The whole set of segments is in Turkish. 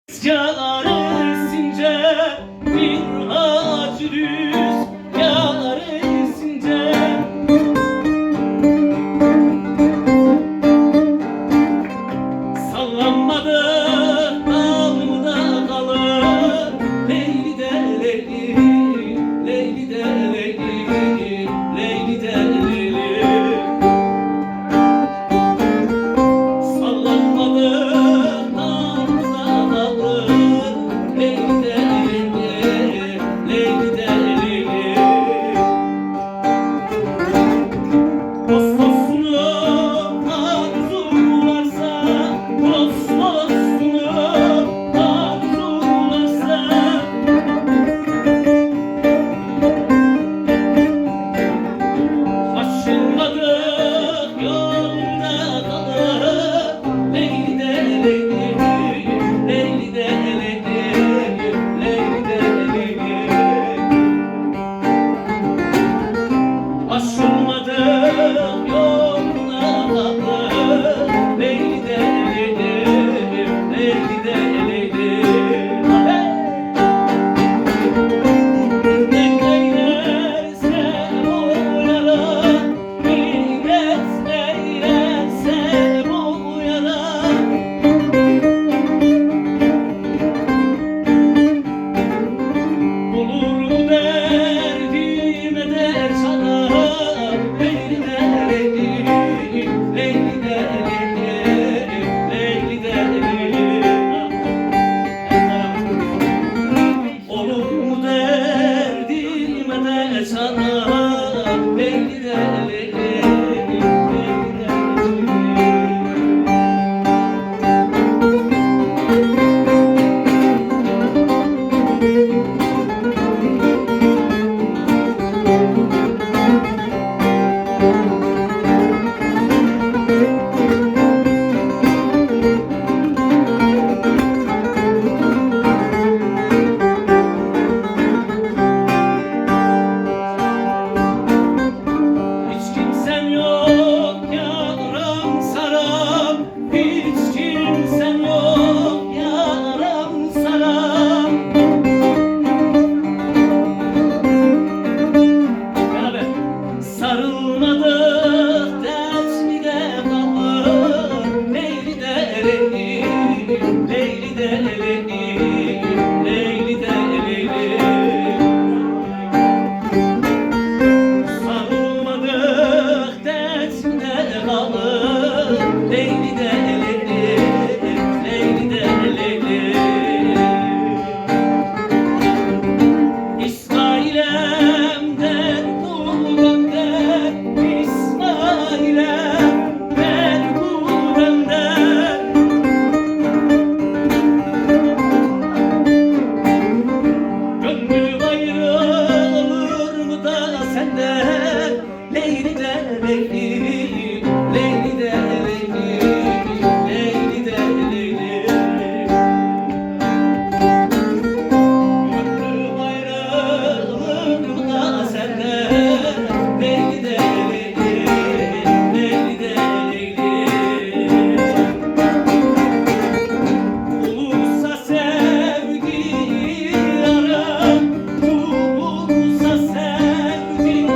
Yâresince bir ağaç düz yâresince sallanmadı dalımda kalır Leyli de Leyli, Leyli de Leyli, Leyli de Leyli sallanmadı sarılmadık dersmide kalır Leyli de Leyli, Leyli de Leyli, Leyli de Leyli sarılmadık dersmide kalır Leyli de Leyli, Leyli de Leyli İsmail'emden Leyli de Leyli, Leyli de Leyli, Leyli de Leyli gönlüm ayrılır da senden Leyli de Leyli, Leyli de Leyli olursa sevgi yarım, olursa sevgi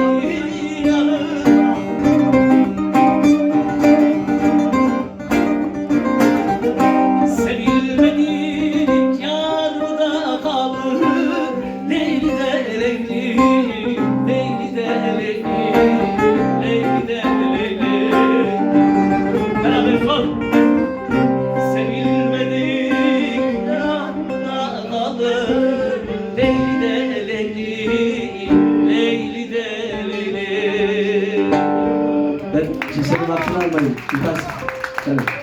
sevilmedik yar da kalır Leyli de Leyli, Leyli de Leyli, Leyli de Leyli beraber sor sevilmedik yar da kalır Leyli de Leyli, Leyli de Leyli. Ben kimsenin aklını almayın. Evet.